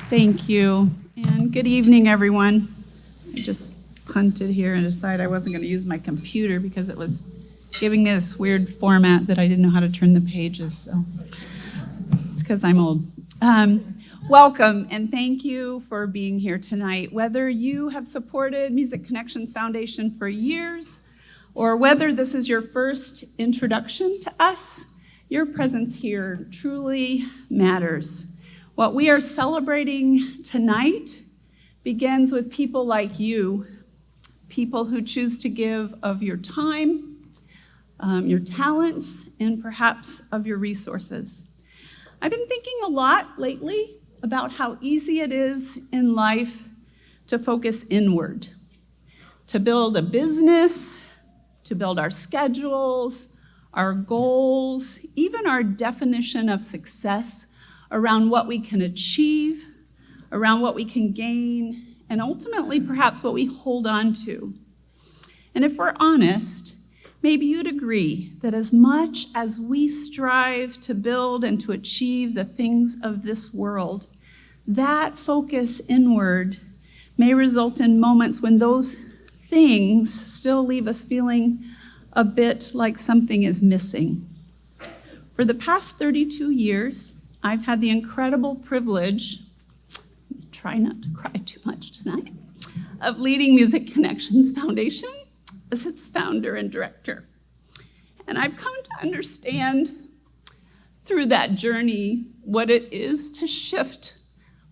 Thank you, and good evening, everyone. I just punted here and decided I wasn't going to use my computer because it was giving me this weird format that I didn't know how to turn the pages, so it's because I'm old. Welcome, and thank you for being here tonight. Whether you have supported Music Connections Foundation for years, or whether this is your first introduction to us, your presence here truly matters. What we are celebrating tonight begins with people like you, people who choose to give of your time, your talents, and perhaps of your resources. I've been thinking a lot lately about how easy it is in life to focus inward, to build a business, to build our schedules, our goals, even our definition of success around what we can achieve, around what we can gain, and ultimately perhaps what we hold on to. And if we're honest, maybe you'd agree that as much as we strive to build and to achieve the things of this world, that focus inward may result in moments when those things still leave us feeling a bit like something is missing. For the past 32 years, I've had the incredible privilege, try not to cry too much tonight, of leading Music Connections Foundation as its founder and director. And I've come to understand through that journey what it is to shift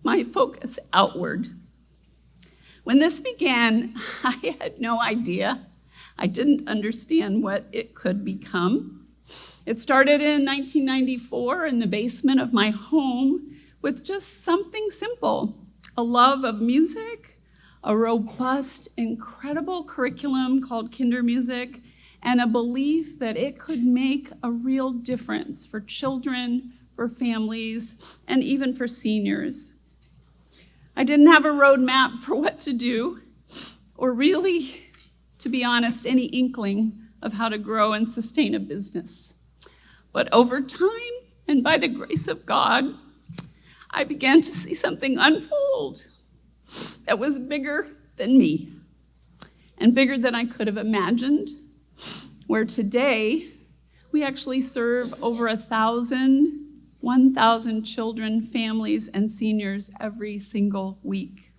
my focus outward. When this began, I had no idea. I didn't understand what it could become. It started in 1994 in the basement of my home with just something simple, a love of music, a robust, incredible curriculum called Kindermusik, and a belief that it could make a real difference for children, for families, and even for seniors. I didn't have a roadmap for what to do, or really, to be honest, any inkling of how to grow and sustain a business. But over time, and by the grace of God, I began to see something unfold that was bigger than me and bigger than I could have imagined, where today we actually serve over 1,000 children, families, and seniors every single week.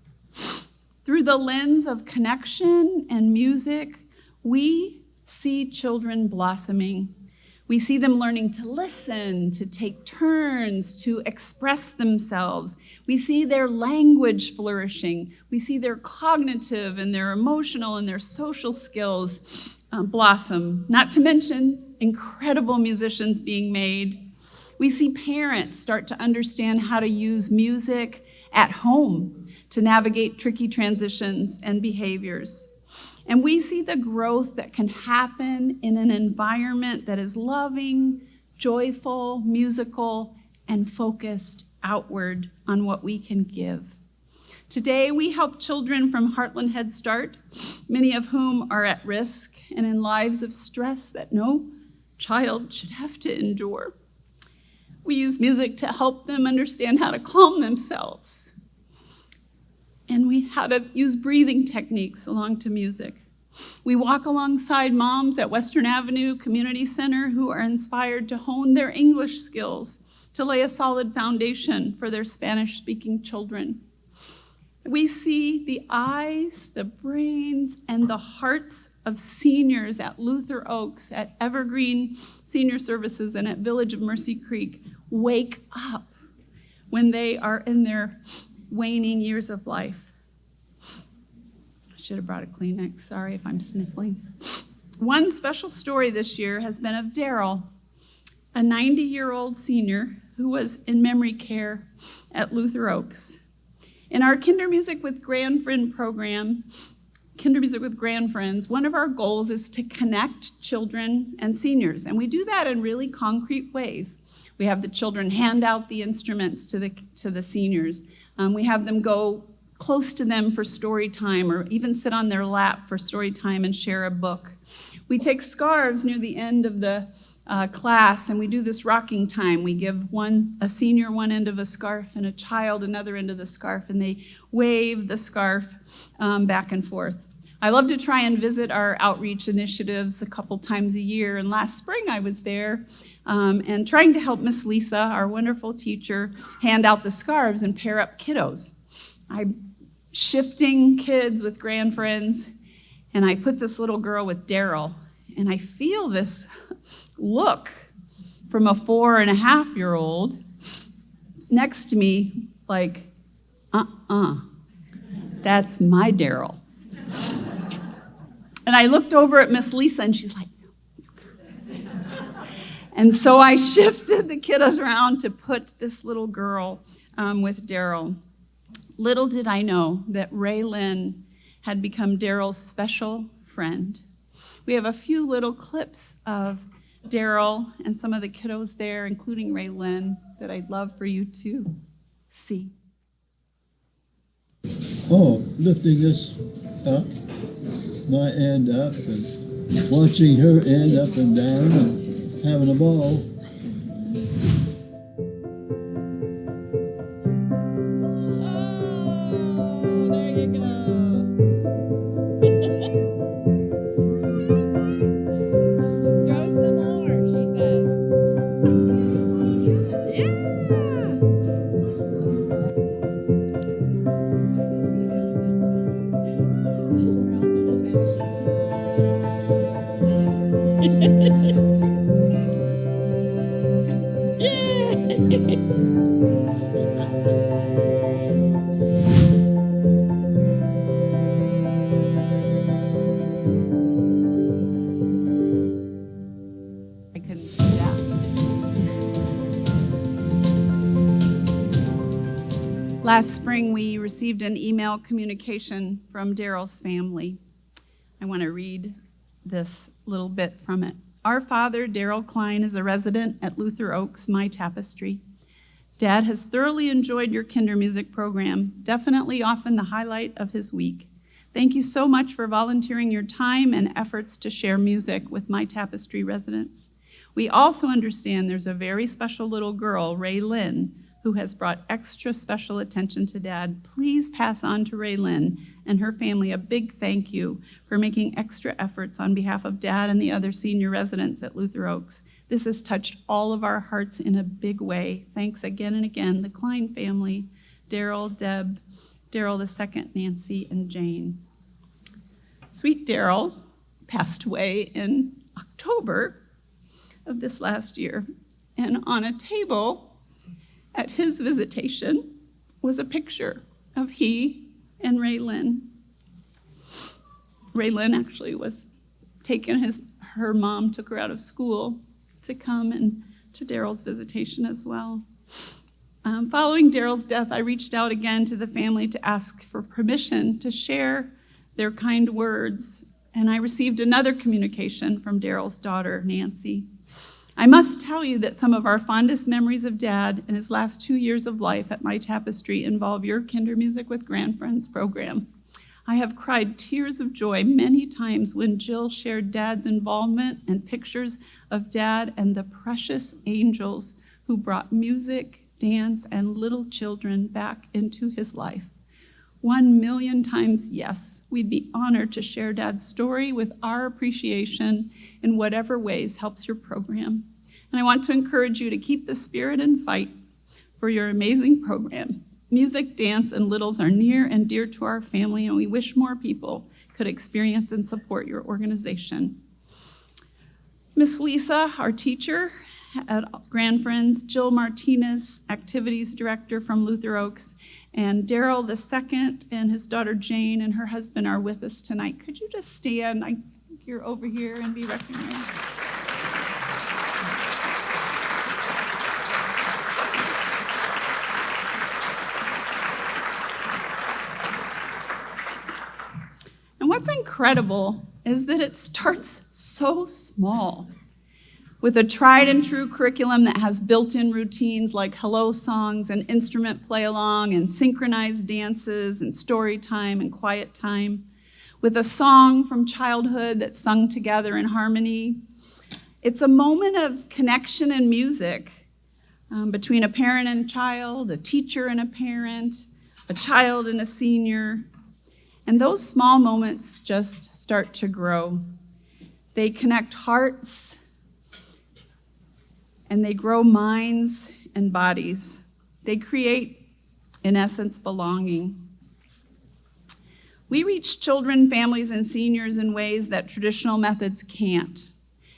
Through the lens of connection and music, we see children blossoming. We see them learning to listen, to take turns, to express themselves. We see their language flourishing. We see their cognitive and their emotional and their social skills blossom, not to mention incredible musicians being made. We see parents start to understand how to use music at home to navigate tricky transitions and behaviors. And we see the growth that can happen in an environment that is loving, joyful, musical, and focused outward on what we can give. Today, we help children from Heartland Head Start, many of whom are at risk and in lives of stress that no child should have to endure. We use music to help them understand how to calm themselves. And how to use breathing techniques along to music. We walk alongside moms at Western Avenue Community Center who are inspired to hone their English skills to lay a solid foundation for their Spanish-speaking children. We see the eyes, the brains, and the hearts of seniors at Luther Oaks, at Evergreen Senior Services, and at Village of Mercy Creek wake up when they are in their waning years of life. I should have brought a Kleenex. Sorry if I'm sniffling. One special story this year has been of Daryl, a 90-year-old senior who was in memory care at Luther Oaks. In our Kindermusik with Grandfriend program, Kindermusik with Grandfriends, one of our goals is to connect children and seniors, and we do that in really concrete ways. We have the children hand out the instruments to the seniors. We have them go close to them for story time or even sit on their lap for story time and share a book. We take scarves near the end of the class, and we do this rocking time. We give a senior one end of a scarf and a child another end of the scarf, and they wave the scarf back and forth. I love to try and visit our outreach initiatives a couple times a year, and last spring I was there and trying to help Miss Lisa, our wonderful teacher, hand out the scarves and pair up kiddos. I'm shifting kids with grandfriends, and I put this little girl with Daryl, and I feel this look from a 4.5-year-old next to me like, that's my Daryl. And I looked over at Miss Lisa, and she's like, and so I shifted the kiddos around to put this little girl with Daryl. Little did I know that Ray Lynn had become Daryl's special friend. We have a few little clips of Daryl and some of the kiddos there, including Ray Lynn, that I'd love for you to see. Oh, lifting us up, my end up, and watching her end up and down and having a ball. Oh, there you go. Throw some more, she says. Yeah! I couldn't see that. Last spring, we received an email communication from Daryl's family. I want to read this little bit from it. Our father, Daryl Klein, is a resident at Luther Oaks, My Tapestry. Dad has thoroughly enjoyed your Kindermusik program, definitely often the highlight of his week. Thank you so much for volunteering your time and efforts to share music with My Tapestry residents. We also understand there's a very special little girl, Ray Lynn, who has brought extra special attention to Dad. Please pass on to Ray Lynn and her family a big thank you for making extra efforts on behalf of Dad and the other senior residents at Luther Oaks. This has touched all of our hearts in a big way. Thanks again and again, the Klein family, Daryl, Deb, Daryl II, Nancy, and Jane. Sweet Daryl passed away in October of this last year, and on a table at his visitation was a picture of he and Ray Lynn. Ray Lynn actually was her mom took her out of school to come and to Daryl's visitation as well. Following Daryl's death, I reached out again to the family to ask for permission to share their kind words, and I received another communication from Daryl's daughter, Nancy. I must tell you that some of our fondest memories of Dad in his last 2 years of life at My Tapestry involve your Kindermusik with Grandfriends program. I have cried tears of joy many times when Jill shared Dad's involvement and pictures of Dad and the precious angels who brought music, dance, and little children back into his life. 1,000,000 times yes, we'd be honored to share Dad's story with our appreciation in whatever ways helps your program. And I want to encourage you to keep the spirit and fight for your amazing program. Music, dance, and littles are near and dear to our family, and we wish more people could experience and support your organization. Miss Lisa, our teacher at Grandfriends, Jill Martinez, activities director from Luther Oaks, and Daryl II and his daughter Jane and her husband are with us tonight. Could you just stand? I think you're over here and be recognized. And what's incredible is that it starts so small, with a tried and true curriculum that has built-in routines like hello songs and instrument play along and synchronized dances and story time and quiet time. with a song from childhood that's sung together in harmony. It's a moment of connection and music between a parent and child, a teacher and a parent, a child and a senior. And those small moments just start to grow. They connect hearts, and they grow minds and bodies. They create, in essence, belonging. We reach children, families, and seniors in ways that traditional methods can't.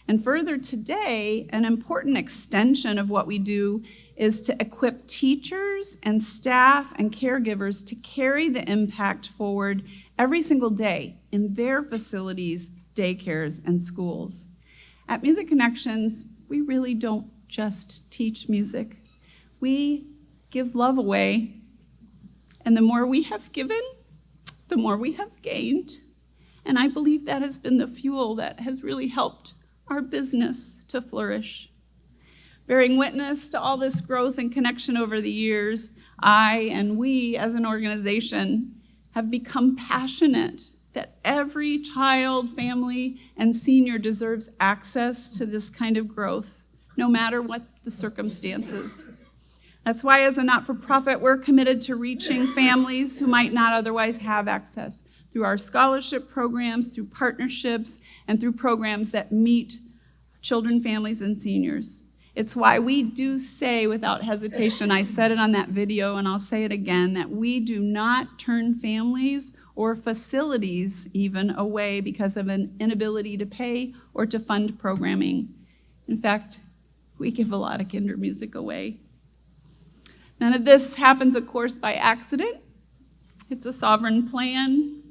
And further, today, an important extension of what we do is to equip teachers and staff and caregivers to carry the impact forward every single day in their facilities, daycares, and schools. At Music Connections, we really don't just teach music. We give love away, and the more we have given, the more we have gained. And I believe that has been the fuel that has really helped our business to flourish. Bearing witness to all this growth and connection over the years, I and we as an organization have become passionate that every child, family, and senior deserves access to this kind of growth, no matter what the circumstances. That's why as a not-for-profit, we're committed to reaching families who might not otherwise have access through our scholarship programs, through partnerships, and through programs that meet children, families, and seniors. It's why we do say without hesitation, I said it on that video and I'll say it again, that we do not turn families or facilities even away because of an inability to pay or to fund programming. In fact, we give a lot of Kindermusik away. None of this happens, of course, by accident. It's a sovereign plan,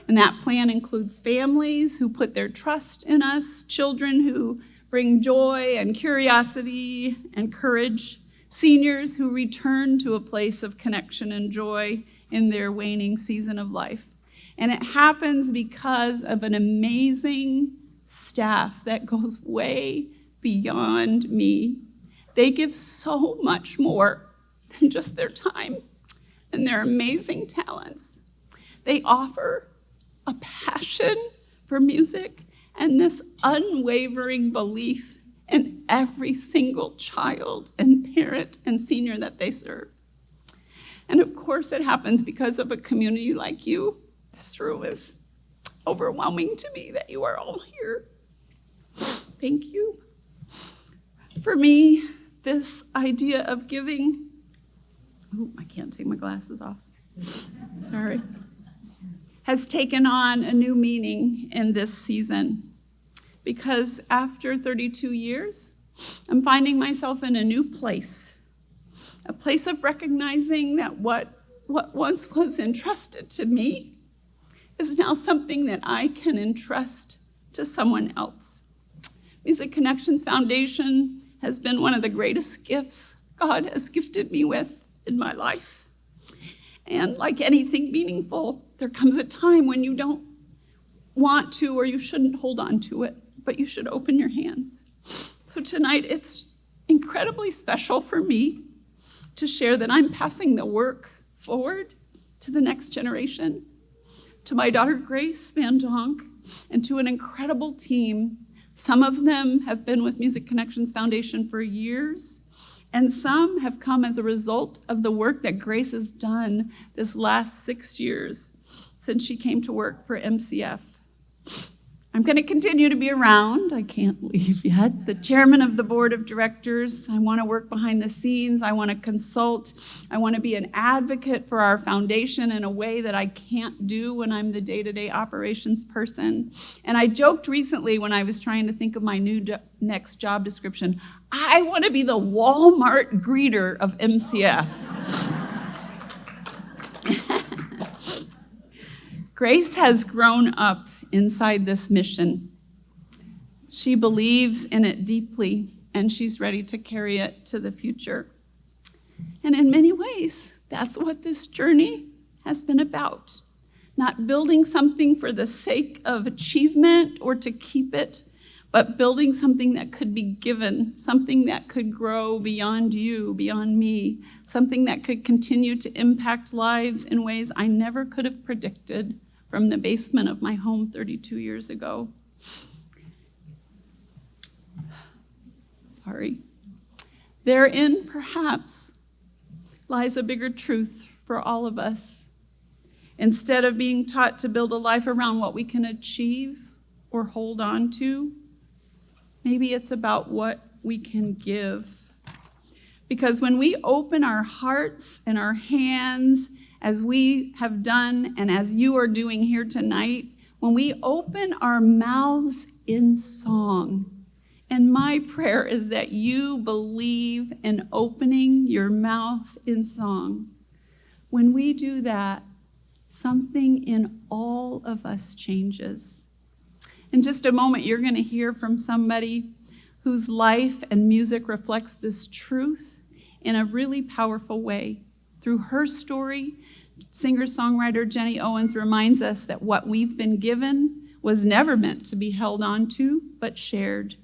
and that plan includes families who put their trust in us, children who bring joy and curiosity and courage, seniors who return to a place of connection and joy in their waning season of life. And it happens because of an amazing staff that goes way beyond me. They give so much more than just their time and their amazing talents. They offer a passion for music and this unwavering belief in every single child and parent and senior that they serve. And of course it happens because of a community like you. This room is overwhelming to me that you are all here. Thank you. For me, this idea of giving, I can't take my glasses off. Sorry. Has taken on a new meaning in this season. Because after 32 years, I'm finding myself in a new place. A place of recognizing that what once was entrusted to me is now something that I can entrust to someone else. Music Connections Foundation has been one of the greatest gifts God has gifted me with in my life. And like anything meaningful, there comes a time when you don't want to or you shouldn't hold on to it, but you should open your hands. So tonight it's incredibly special for me to share that I'm passing the work forward to the next generation, to my daughter Grace Van Donk, and to an incredible team. Some of them have been with Music Connections Foundation for years, and some have come as a result of the work that Grace has done this last 6 years since she came to work for MCF. I'm going to continue to be around. I can't leave yet. The chairman of the board of directors. I want to work behind the scenes. I want to consult. I want to be an advocate for our foundation in a way that I can't do when I'm the day-to-day operations person. And I joked recently when I was trying to think of my next job description, I want to be the Walmart greeter of MCF. Grace has grown up inside this mission. She believes in it deeply, and she's ready to carry it to the future. And in many ways, that's what this journey has been about. Not building something for the sake of achievement or to keep it, but building something that could be given, something that could grow beyond you, beyond me, something that could continue to impact lives in ways I never could have predicted from the basement of my home 32 years ago. Sorry. Therein, perhaps, lies a bigger truth for all of us. Instead of being taught to build a life around what we can achieve or hold on to, maybe it's about what we can give. Because when we open our hearts and our hands, as we have done and as you are doing here tonight, when we open our mouths in song, and my prayer is that you believe in opening your mouth in song. When we do that, something in all of us changes. In just a moment, you're going to hear from somebody whose life and music reflects this truth in a really powerful way. Through her story, singer-songwriter Ginny Owens reminds us that what we've been given was never meant to be held on to, but shared.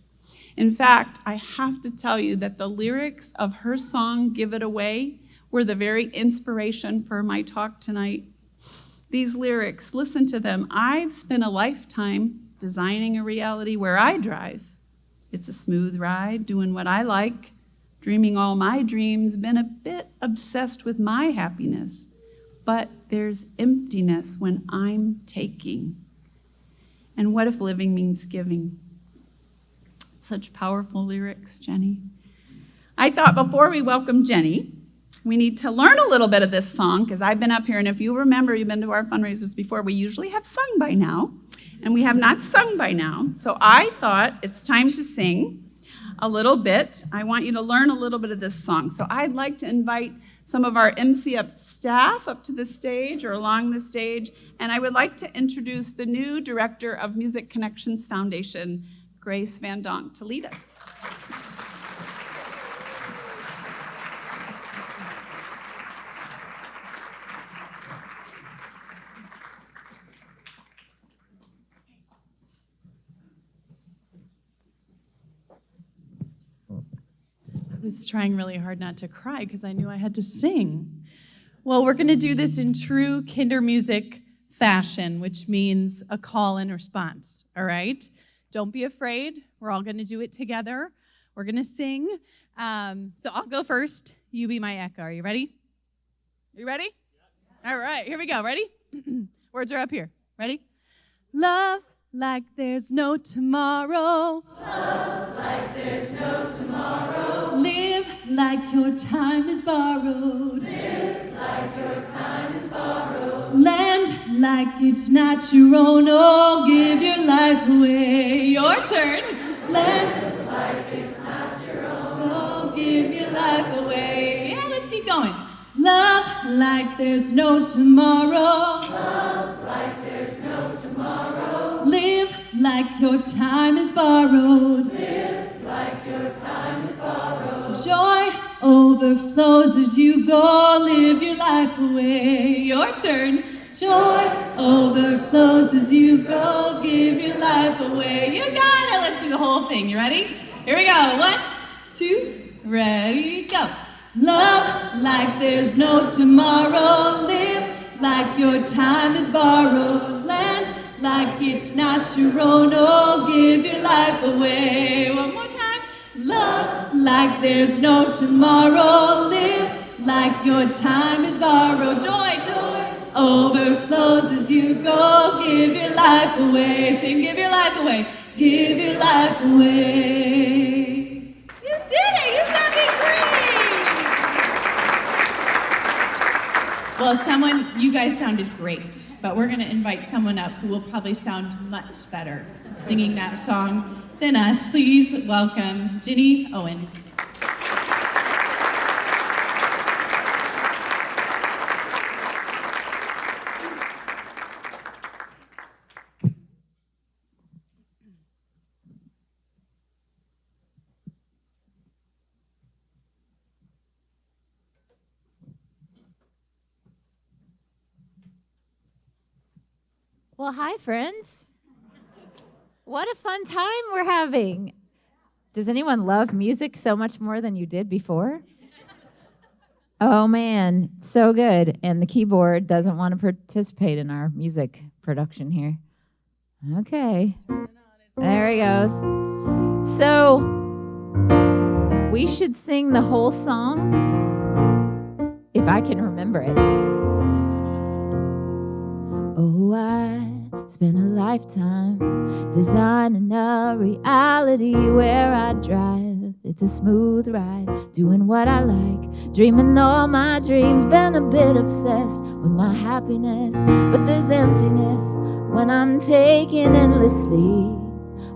In fact, I have to tell you that the lyrics of her song, Give It Away, were the very inspiration for my talk tonight. These lyrics, listen to them. I've spent a lifetime designing a reality where I drive. It's a smooth ride, doing what I like, dreaming all my dreams, been a bit obsessed with my happiness. But there's emptiness when I'm taking. And what if living means giving? Such powerful lyrics, Jenny. I thought before we welcome Jenny, we need to learn a little bit of this song, because I've been up here, and if you remember, you've been to our fundraisers before, we usually have sung by now, and we have not sung by now. So I thought it's time to sing a little bit. I want you to learn a little bit of this song. So I'd like to invite some of our MCF staff up to the stage or along the stage, and I would like to introduce the new director of Music Connections Foundation, Grace Van Donk, to lead us. I was trying really hard not to cry because I knew I had to sing. Well, we're going to do this in true Kindermusik fashion, which means a call and response, all right? Don't be afraid. We're all going to do it together. We're going to sing. So I'll go first. You be my echo. Are you ready? Are you ready? Yeah. All right, here we go. Ready? Words are up here. Ready? Love like there's no tomorrow. Love like there's no tomorrow. Live like your time is borrowed. Live like your time is borrowed. Land like it's not your own. Oh, give your life away. Your turn. Land Like it's not your own. oh, give your life away. Yeah, let's keep going. Love like there's no tomorrow. Love like there's no tomorrow. Live like your time is borrowed. Live like your time is borrowed. Joy overflows as you go. Live your life away. Your turn. Joy overflows as you go. Give your life away. You got it. Let's do the whole thing. You ready? Here we go. 1, 2, ready, go. Love like there's no tomorrow. Live like your time is borrowed. Land like it's not your own. Oh, give your life away. One more time. Love like there's no tomorrow. Live like your time is borrowed. Joy, joy overflows as you go. Give your life away. Sing, give your life away. Give your life away. You did it. You sounded great. Well, you guys sounded great, but we're going to invite someone up who will probably sound much better singing that song than us. Please welcome Ginny Owens. Well, hi, friends. What a fun time we're having. Does anyone love music so much more than you did before? Oh, man, so good. And the keyboard doesn't want to participate in our music production here. Okay. There he goes. So we should sing the whole song if I can remember it. Oh, I spent a lifetime designing a reality where I drive. It's a smooth ride, doing what I like, dreaming all my dreams. Been a bit obsessed with my happiness, but there's emptiness when I'm taking endlessly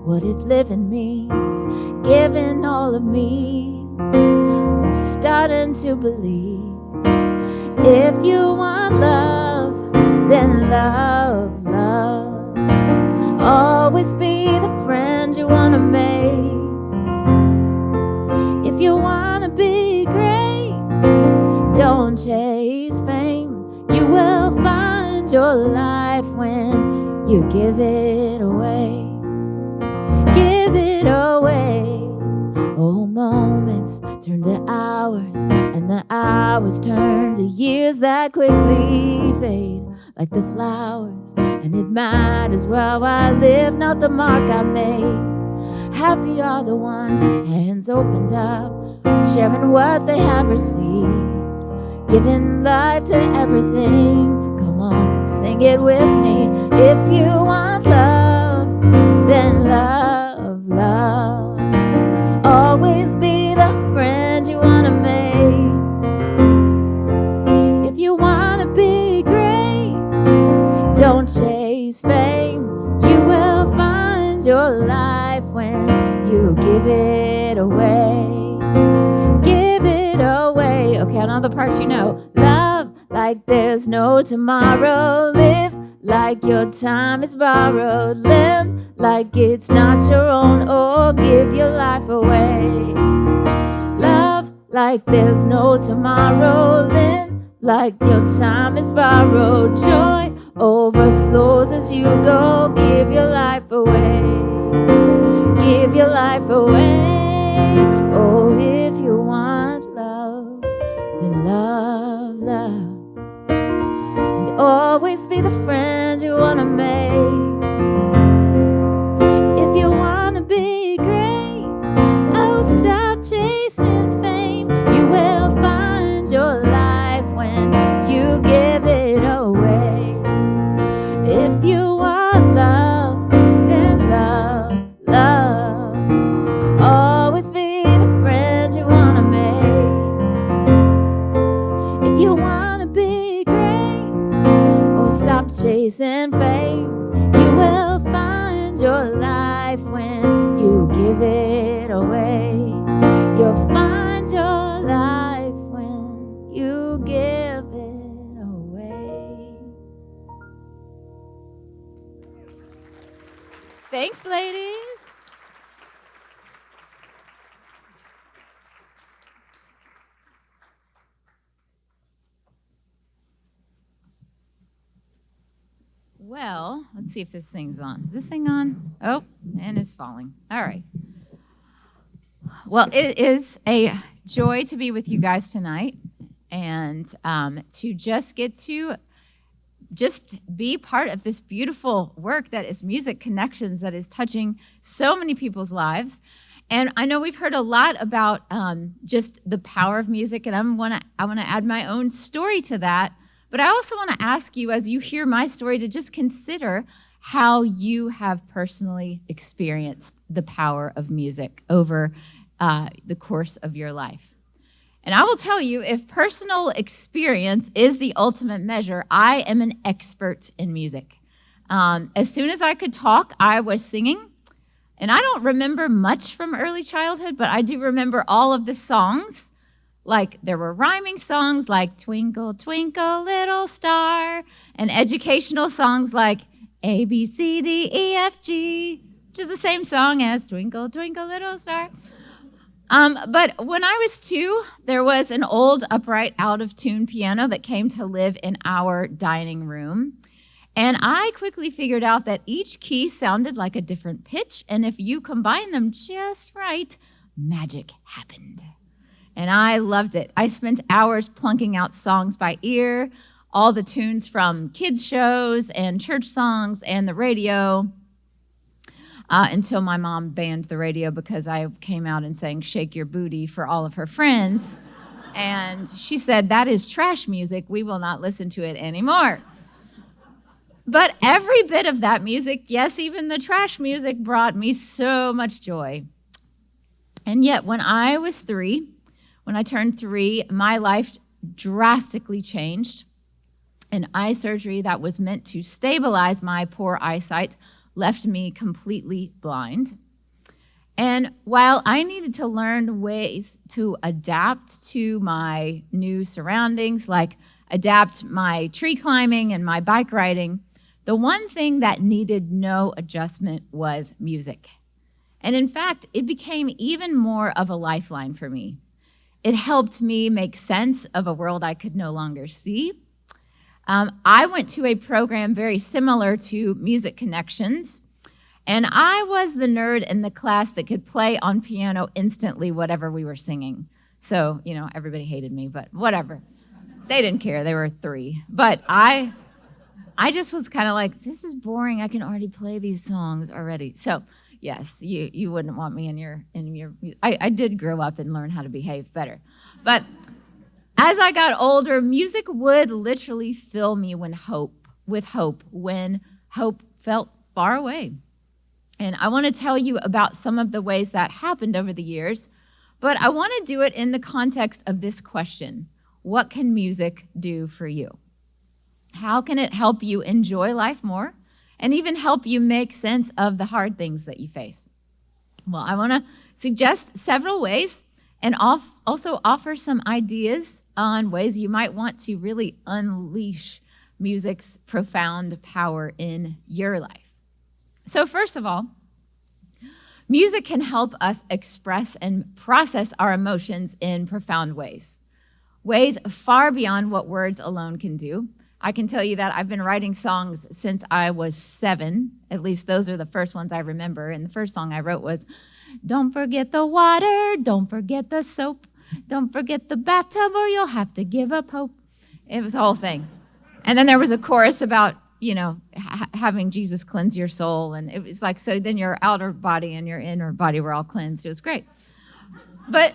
what if living means, giving all of me. I'm starting to believe if you want love, then love, love. Always be the friend you want to make. If you want to be great, don't chase fame. You will find your life when you give it away. Give it away. Oh, moments turn to hours, and the hours turn to years that quickly fade like the flowers. And it might as well I live, not the mark I made. Happy are the ones, hands opened up, sharing what they have received, giving life to everything. Come on, sing it with me. If you want love, then love, love. Always be the friend you want to make. If you want to be great, don't chase fame. You will find your life when you give it away. Give it away. Okay, on all the parts you know. Love like there's no tomorrow. Live like your time is borrowed. Live like it's not your own. Oh, give your life away. Love like there's no tomorrow. Live like your time is borrowed. Joy overflows as you go. Give your life away. Give your life away. Oh, if you want love, then love, love. And always be the friend you want to make. If you want to be great, oh, stop chasing fame. You will find your life when you give it away. If you want love, then love, love. Always be the friend you want to make. If you want to be great, oh, stop chasing fame. You will find your life when you give it away. You'll find your life when you give it away. Thanks, ladies. Well, let's see if this thing's on. Is this thing on? Oh, and it's falling. All right. Well, it is a joy to be with you guys tonight and to just get to just be part of this beautiful work that is Music Connections that is touching so many people's lives. And I know we've heard a lot about just the power of music, and I want to add my own story to that. But I also want to ask you, as you hear my story, to just consider how you have personally experienced the power of music over the course of your life. And I will tell you, if personal experience is the ultimate measure, I am an expert in music. As soon as I could talk, I was singing. And I don't remember much from early childhood, but I do remember all of the songs. Like, there were rhyming songs like Twinkle, Twinkle, Little Star, and educational songs like A, B, C, D, E, F, G, which is the same song as Twinkle, Twinkle, Little Star. But when I was 2, there was an old upright out-of-tune piano that came to live in our dining room. And I quickly figured out that each key sounded like a different pitch, and if you combine them just right, magic happened. And I loved it. I spent hours plunking out songs by ear, all the tunes from kids shows and church songs and the radio until my mom banned the radio because I came out and sang Shake Your Booty for all of her friends. And she said, that is trash music. We will not listen to it anymore. But every bit of that music, yes, even the trash music, brought me so much joy. And yet when I turned 3, my life drastically changed. An eye surgery that was meant to stabilize my poor eyesight left me completely blind. And while I needed to learn ways to adapt to my new surroundings, like adapt my tree climbing and my bike riding, the one thing that needed no adjustment was music. And in fact, it became even more of a lifeline for me. It helped me make sense of a world I could no longer see. I went to a program very similar to Music Connections, and I was the nerd in the class that could play on piano instantly whatever we were singing. So, everybody hated me, but whatever. They didn't care. They were 3. But I just was kind of like, this is boring. I can already play these songs already. So, yes, you wouldn't want me in your. I did grow up and learn how to behave better. But as I got older, music would literally fill me with hope when hope felt far away. And I want to tell you about some of the ways that happened over the years, but I want to do it in the context of this question: what can music do for you? How can it help you enjoy life more and even help you make sense of the hard things that you face? Well, I want to suggest several ways and also offer some ideas on ways you might want to really unleash music's profound power in your life. So first of all, music can help us express and process our emotions in profound ways far beyond what words alone can do. I can tell you that I've been writing songs since I was 7. At least those are the first ones I remember. And the first song I wrote was, don't forget the water, don't forget the soap, don't forget the bathtub or you'll have to give up hope. It was the whole thing. And then there was a chorus about, having Jesus cleanse your soul. And it was like, so then your outer body and your inner body were all cleansed. It was great. But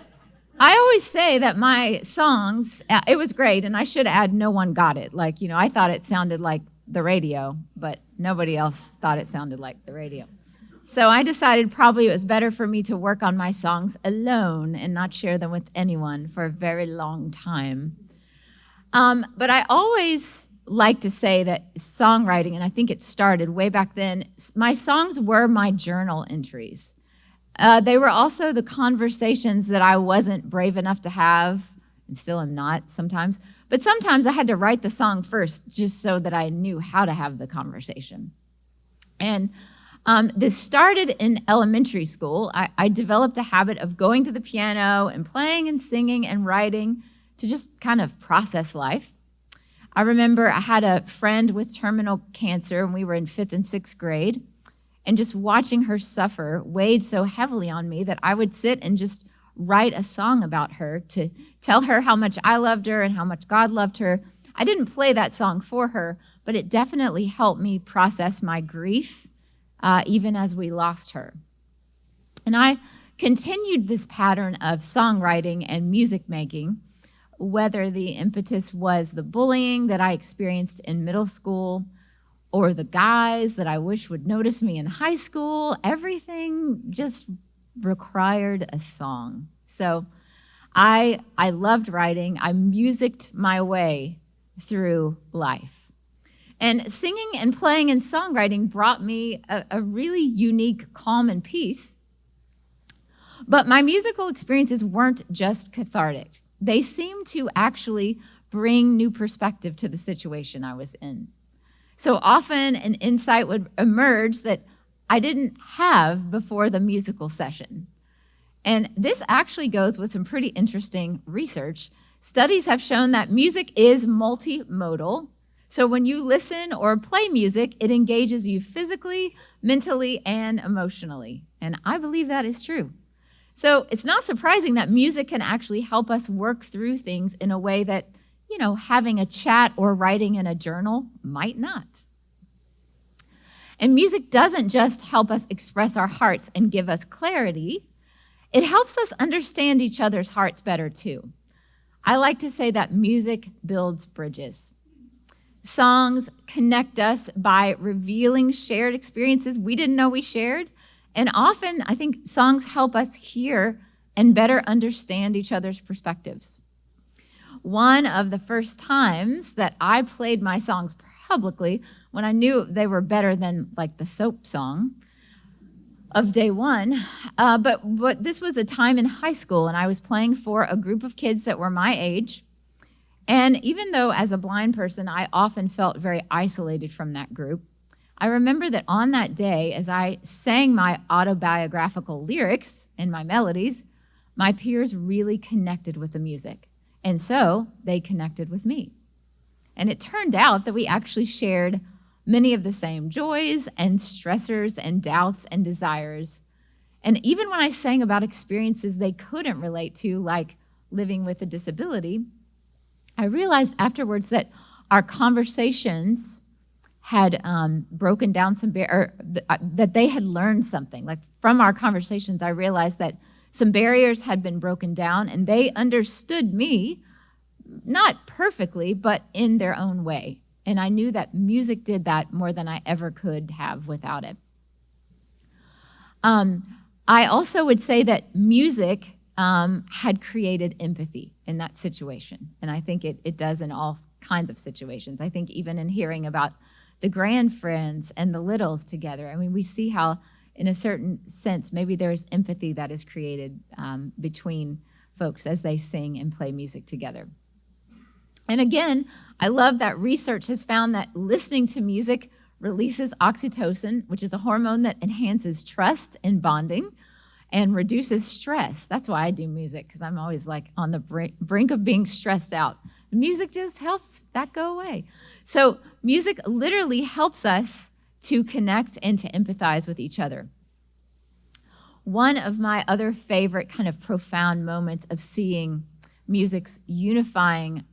I always say that my songs, it was great, and I should add no one got it. Like, I thought it sounded like the radio, but nobody else thought it sounded like the radio. So I decided probably it was better for me to work on my songs alone and not share them with anyone for a very long time. But I always like to say that songwriting, and I think it started way back then, my songs were my journal entries. They were also the conversations that I wasn't brave enough to have, and still am not sometimes. But sometimes I had to write the song first just so that I knew how to have the conversation. And this started in elementary school. I developed a habit of going to the piano and playing and singing and writing to just kind of process life. I remember I had a friend with terminal cancer, and we were in 5th and 6th grade. And just watching her suffer weighed so heavily on me that I would sit and just write a song about her to tell her how much I loved her and how much God loved her. I didn't play that song for her, but it definitely helped me process my grief, even as we lost her. And I continued this pattern of songwriting and music making, whether the impetus was the bullying that I experienced in middle school, or the guys that I wish would notice me in high school. Everything just required a song. So I loved writing. I musicked my way through life. And singing and playing and songwriting brought me a really unique calm and peace. But my musical experiences weren't just cathartic. They seemed to actually bring new perspective to the situation I was in. So often an insight would emerge that I didn't have before the musical session. And this actually goes with some pretty interesting research. Studies have shown that music is multimodal. So when you listen or play music, it engages you physically, mentally, and emotionally. And I believe that is true. So it's not surprising that music can actually help us work through things in a way that, having a chat or writing in a journal might not. And music doesn't just help us express our hearts and give us clarity. It helps us understand each other's hearts better too. I like to say that music builds bridges. Songs connect us by revealing shared experiences we didn't know we shared. And often, I think songs help us hear and better understand each other's perspectives. One of the first times that I played my songs publicly, when I knew they were better than like the soap song of day one, but this was a time in high school, and I was playing for a group of kids that were my age. And even though as a blind person, I often felt very isolated from that group, I remember that on that day, as I sang my autobiographical lyrics and my melodies, my peers really connected with the music. And so they connected with me. And it turned out that we actually shared many of the same joys and stressors and doubts and desires. And even when I sang about experiences they couldn't relate to, like living with a disability, I realized afterwards that our conversations had broken down that they had learned something. Like from our conversations, I realized that some barriers had been broken down, and they understood me, not perfectly, but in their own way. And I knew that music did that more than I ever could have without it. I also would say that music had created empathy in that situation. And I think it does in all kinds of situations. I think even in hearing about the grandfriends and the littles together, I mean, we see how, in a certain sense, maybe there's empathy that is created between folks as they sing and play music together. And again, I love that research has found that listening to music releases oxytocin, which is a hormone that enhances trust and bonding and reduces stress. That's why I do music, because I'm always like on the brink of being stressed out. Music just helps that go away. So music literally helps us to connect and to empathize with each other. One of my other favorite kind of profound moments of seeing music's unifying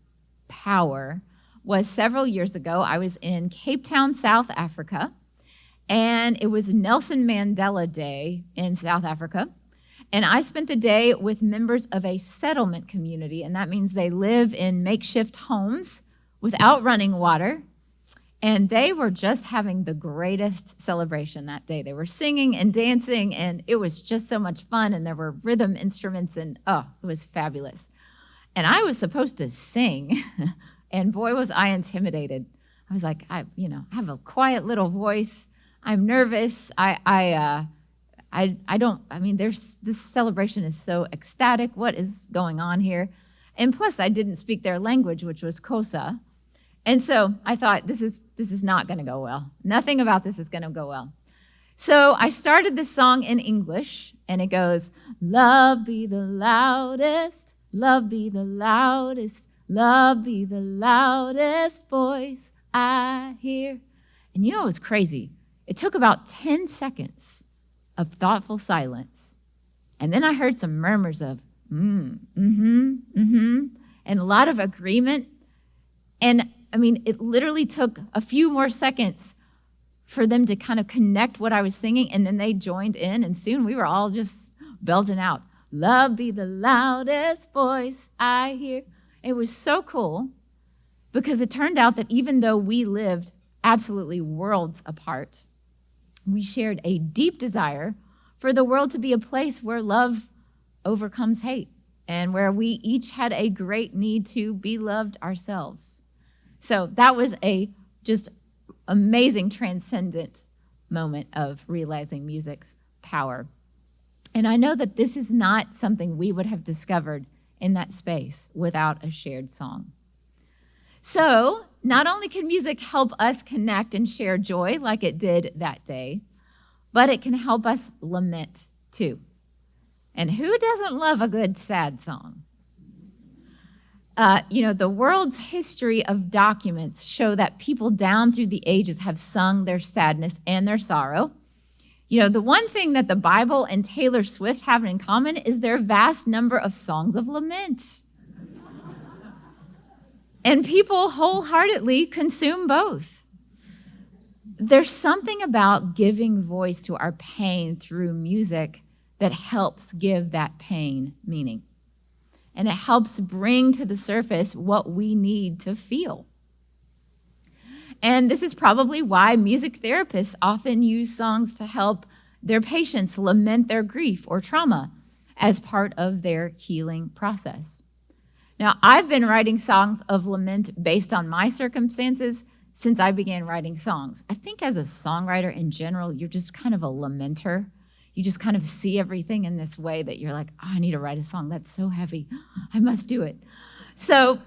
power was several years ago. I was in Cape Town, South Africa, and it was Nelson Mandela Day in South Africa. And I spent the day with members of a settlement community, and that means they live in makeshift homes without running water. And they were just having the greatest celebration that day. They were singing and dancing, and it was just so much fun, and there were rhythm instruments, and it was fabulous. And I was supposed to sing, and boy, was I intimidated. I was like, I have a quiet little voice. I'm nervous. This celebration is so ecstatic. What is going on here? And plus, I didn't speak their language, which was Xhosa. And so I thought, this is not going to go well. Nothing about this is going to go well. So I started this song in English, and it goes, love be the loudest, love be the loudest, love be the loudest voice I hear. And you know what was crazy? It took about 10 seconds of thoughtful silence. And then I heard some murmurs of, and a lot of agreement. And I mean, it literally took a few more seconds for them to kind of connect what I was singing, and then they joined in, and soon we were all just belting out, love be the loudest voice I hear. It was so cool because it turned out that even though we lived absolutely worlds apart, we shared a deep desire for the world to be a place where love overcomes hate and where we each had a great need to be loved ourselves. So that was a just amazing, transcendent moment of realizing music's power. And I know that this is not something we would have discovered in that space without a shared song. So not only can music help us connect and share joy like it did that day, but it can help us lament too. And who doesn't love a good sad song? The world's history of documents show that people down through the ages have sung their sadness and their sorrow. The one thing that the Bible and Taylor Swift have in common is their vast number of songs of lament. And people wholeheartedly consume both. There's something about giving voice to our pain through music that helps give that pain meaning. And it helps bring to the surface what we need to feel. And this is probably why music therapists often use songs to help their patients lament their grief or trauma as part of their healing process. Now, I've been writing songs of lament based on my circumstances since I began writing songs. I think as a songwriter in general, you're just kind of a lamenter. You just kind of see everything in this way that you're like, oh, I need to write a song. That's so heavy. I must do it. So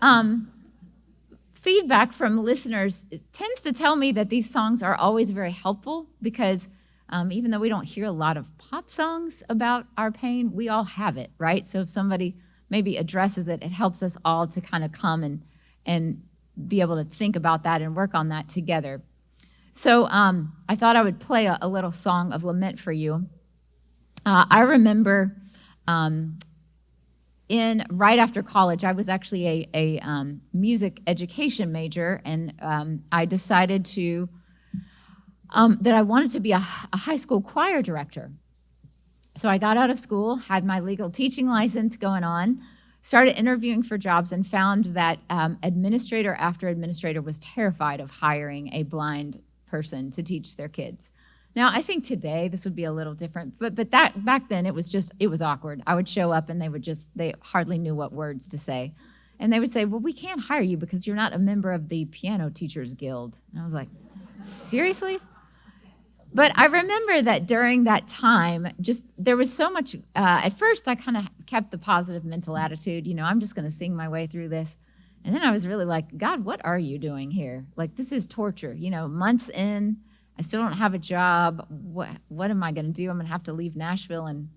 feedback from listeners tends to tell me that these songs are always very helpful because even though we don't hear a lot of pop songs about our pain, we all have it, right? So if somebody maybe addresses it, it helps us all to kind of come and be able to think about that and work on that together. So I thought I would play a little song of lament for you. I remember right after college, I was actually a music education major, and I decided that I wanted to be a high school choir director. So I got out of school, had my legal teaching license going on, started interviewing for jobs, and found that administrator after administrator was terrified of hiring a blind person to teach their kids. Now, I think today this would be a little different, but that back then it was awkward. I would show up and they hardly knew what words to say. And they would say, well, we can't hire you because you're not a member of the Piano Teachers Guild. And I was like, seriously? But I remember that during that time, there was so much, at first I kind of kept the positive mental attitude, I'm just going to sing my way through this. And then I was really like, God, what are you doing here? Like, this is torture, months in, I still don't have a job. What am I going to do? I'm going to have to leave Nashville, and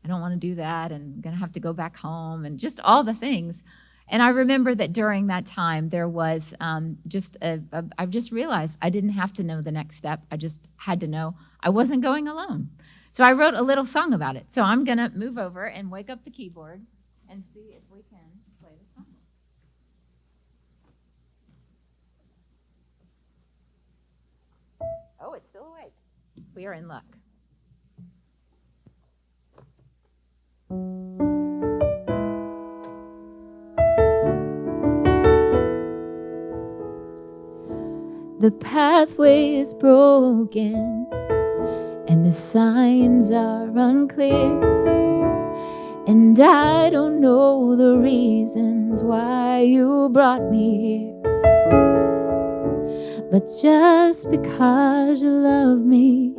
I don't want to do that, and I'm going to have to go back home, and just all the things. And I remember that during that time, there was I just realized I didn't have to know the next step. I just had to know I wasn't going alone. So I wrote a little song about it. So I'm going to move over and wake up the keyboard and see if we can play the song. Oh, it's still awake. We are in luck. The pathway is broken and the signs are unclear, and I don't know the reasons why you brought me here. But just because you love me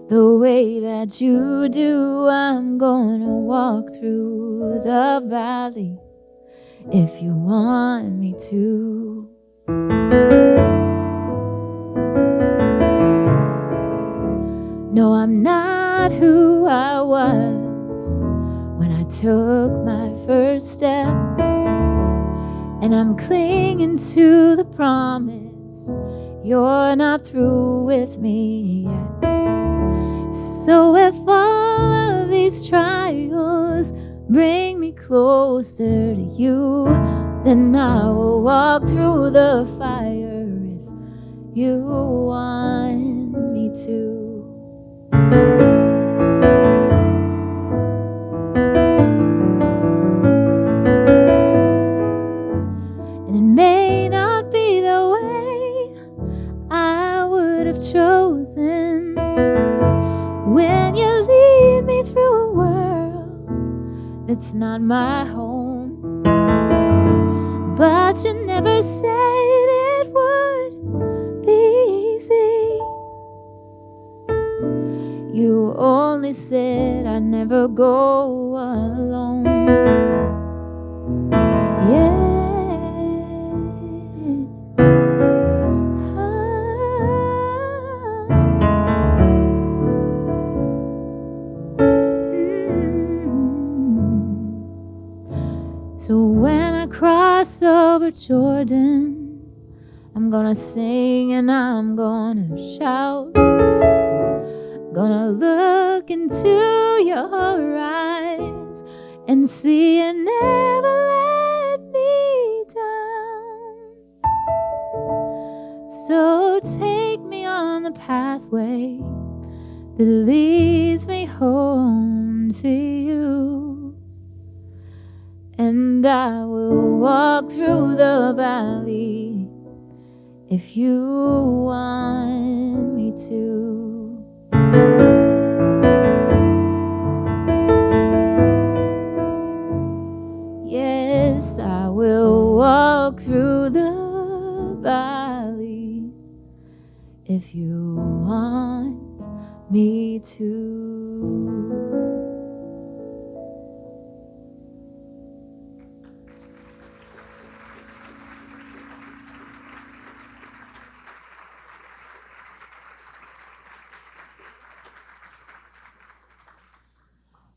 the way that you do, I'm gonna walk through the valley if you want me to. No, I'm not who I was when I took my first step, and I'm clinging to the promise you're not through with me yet. So if all of these trials bring me closer to you, then I will walk through the fire if you want me to. And it may not be the way I would have chosen when you lead me through a world that's not my home. But you never said it would be easy. You only said I'd never go alone. Yeah. So when I cross over Jordan, I'm gonna sing and I'm gonna shout. Gonna look into your eyes and see you never let me down. the pathway that leads me home to you. And I will walk through the valley if you want me to. Yes, I will walk through the valley if you want me to.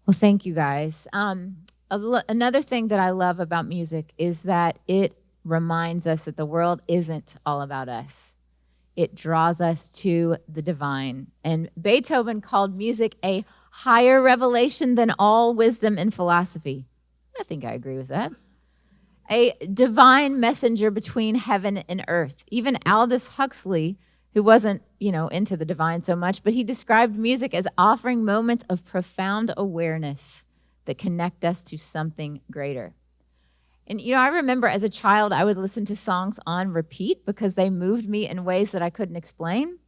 Well, thank you guys. Another thing that I love about music is that it reminds us that the world isn't all about us. It draws us to the divine. And Beethoven called music a higher revelation than all wisdom and philosophy. I think I agree with that. A divine messenger between heaven and earth. Even Aldous Huxley, who wasn't, into the divine so much, but he described music as offering moments of profound awareness that connect us to something greater. And, I remember as a child, I would listen to songs on repeat because they moved me in ways that I couldn't explain.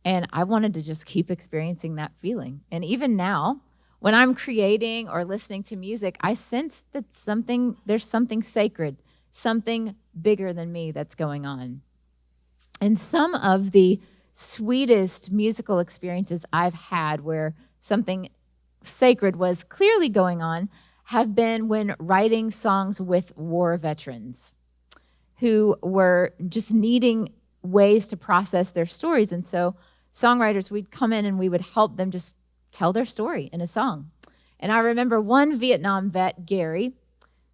And I wanted to just keep experiencing that feeling. And even now, when I'm creating or listening to music, I sense that there's something sacred, something bigger than me that's going on. And some of the sweetest musical experiences I've had where something sacred was clearly going on have been when writing songs with war veterans who were just needing ways to process their stories. And so songwriters, we'd come in and we would help them just tell their story in a song. And I remember one Vietnam vet, Gary,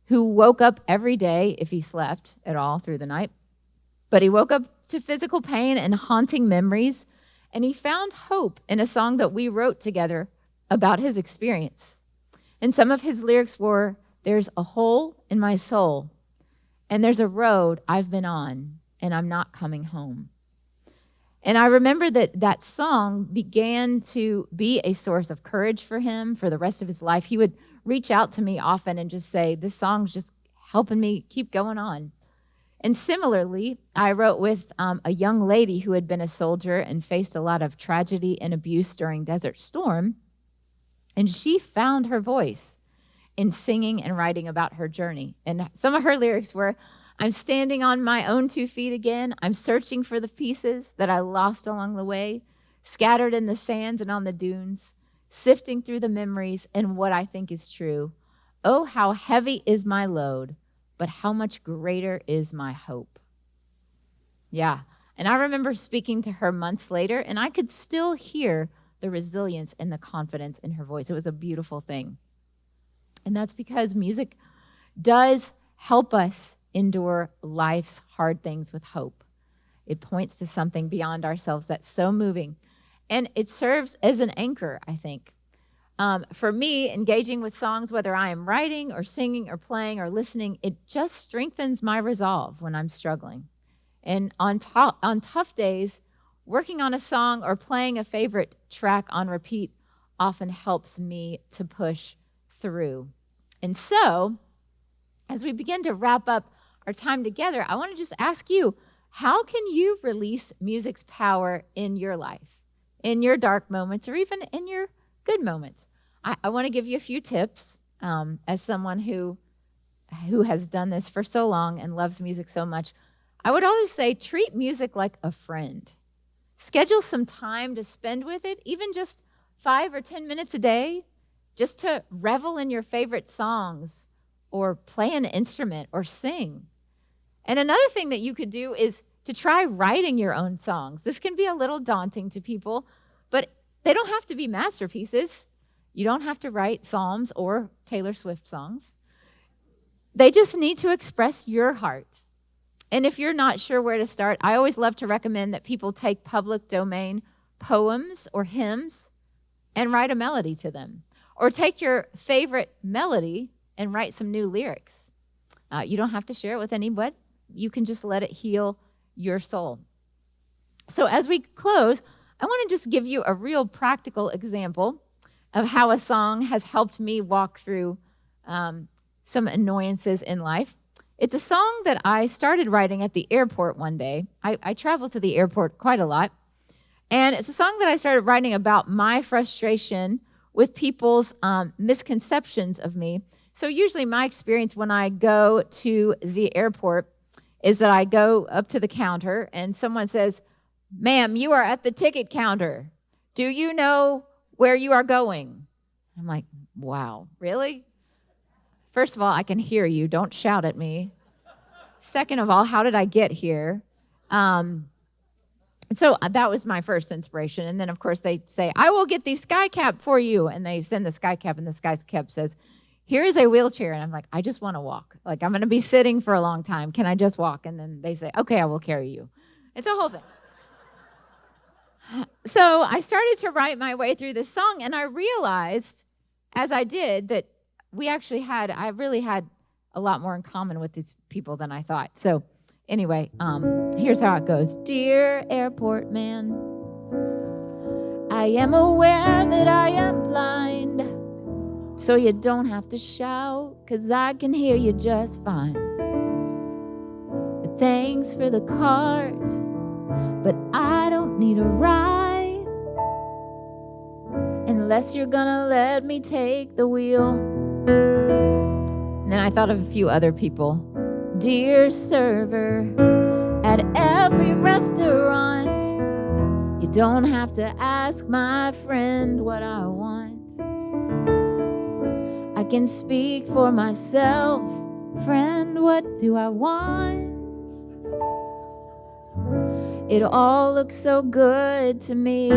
who woke up every day, if he slept at all through the night, but he woke up to physical pain and haunting memories, and he found hope in a song that we wrote together about his experience. And some of his lyrics were, "There's a hole in my soul, and there's a road I've been on, and I'm not coming home." And I remember that song began to be a source of courage for him for the rest of his life. He would reach out to me often and just say, "This song's just helping me keep going on." And similarly, I wrote with a young lady who had been a soldier and faced a lot of tragedy and abuse during Desert Storm. And she found her voice in singing and writing about her journey. And some of her lyrics were, "I'm standing on my own 2 feet again. I'm searching for the pieces that I lost along the way, scattered in the sands and on the dunes, sifting through the memories and what I think is true. Oh, how heavy is my load, but how much greater is my hope." Yeah. And I remember speaking to her months later, and I could still hear the resilience and the confidence in her voice. It was a beautiful thing. And that's because music does help us endure life's hard things with hope. It points to something beyond ourselves that's so moving. And it serves as an anchor, I think. For me, engaging with songs, whether I am writing or singing or playing or listening, it just strengthens my resolve when I'm struggling. And on tough days, working on a song or playing a favorite track on repeat often helps me to push through. And so, as we begin to wrap up our time together, I want to just ask you, how can you release music's power in your life, in your dark moments, or even in your good moments? I want to give you a few tips as someone who has done this for so long and loves music so much. I would always say treat music like a friend. Schedule some time to spend with it, even just 5 or 10 minutes a day, just to revel in your favorite songs or play an instrument or sing. And another thing that you could do is to try writing your own songs. This can be a little daunting to people, but they don't have to be masterpieces. You don't have to write Psalms or Taylor Swift songs. They just need to express your heart. And if you're not sure where to start, I always love to recommend that people take public domain poems or hymns and write a melody to them. Or take your favorite melody and write some new lyrics. You don't have to share it with anyone. You can just let it heal your soul. So as we close, I want to just give you a real practical example of how a song has helped me walk through some annoyances in life. It's a song that I started writing at the airport one day. I travel to the airport quite a lot. And it's a song that I started writing about my frustration with people's misconceptions of me. So usually my experience when I go to the airport is that I go up to the counter and someone says, "Ma'am, you are at the ticket counter. Do you know where you are going?" I'm like, wow, really? First of all, I can hear you. Don't shout at me. Second of all, how did I get here? So that was my first inspiration. And then, of course, they say, "I will get the sky cap for you." And they send the sky cap, and the sky cap says, "Here is a wheelchair." And I'm like, I just want to walk. Like, I'm going to be sitting for a long time. Can I just walk? And then they say, "Okay, I will carry you." It's a whole thing. So I started to write my way through this song, and I realized as I did that I really had a lot more in common with these people than I thought. So anyway, here's how it goes. Dear airport man, I am aware that I am blind, so you don't have to shout, 'cause I can hear you just fine. But thanks for the cart, but I don't need a ride, unless you're gonna let me take the wheel. And then I thought of a few other people. Dear server at every restaurant, you don't have to ask my friend what I want. I can speak for myself. Friend, what do I want? It all looks so good to me.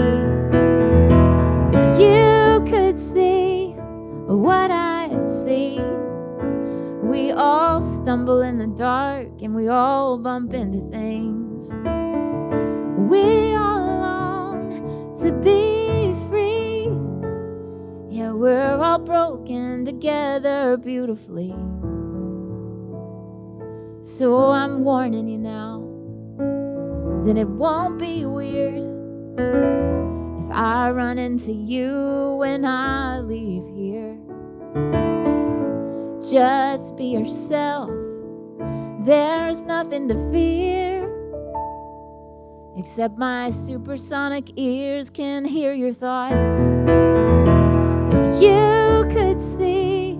If you could see what I see. We all stumble in the dark and we all bump into things. We all long to be free. Yeah, we're all broken together beautifully. So I'm warning you now that it won't be weird if I run into you when I leave here. Just be yourself. There's nothing to fear, except my supersonic ears can hear your thoughts. If you could see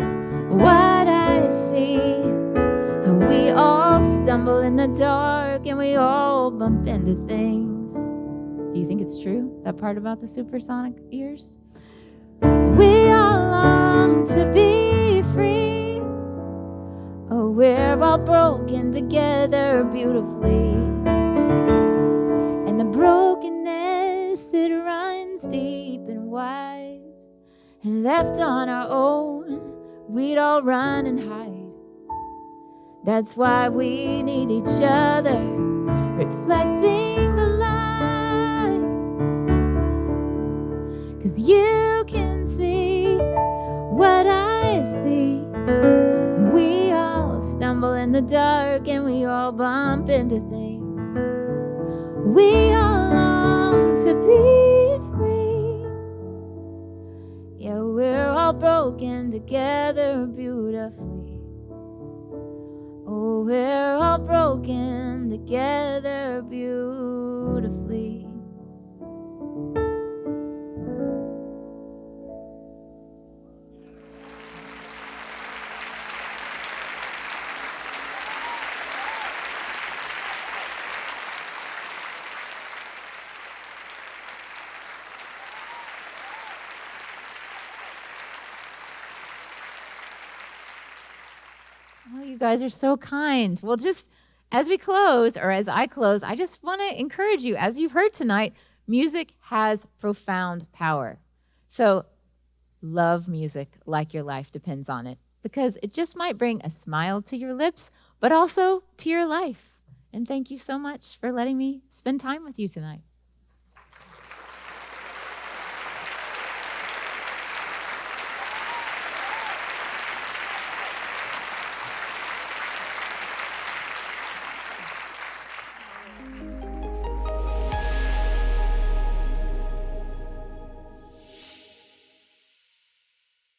what I see, we all stumble in the dark and we all bump into things. Do you think it's true, that part about the supersonic ears? We all long to be free. Oh, we're all broken together beautifully. And the brokenness, it runs deep and wide. And left on our own, we'd all run and hide. That's why we need each other, reflecting the light. 'Cause you can see what I see. We all stumble in the dark and we all bump into things. We all long to be free. Yeah, we're all broken together beautifully. Oh, we're all broken together beautifully. Oh, you guys are so kind. Well, just as we close, or as I close, I just want to encourage you, as you've heard tonight, music has profound power. So love music like your life depends on it, because it just might bring a smile to your lips, but also to your life. And thank you so much for letting me spend time with you tonight.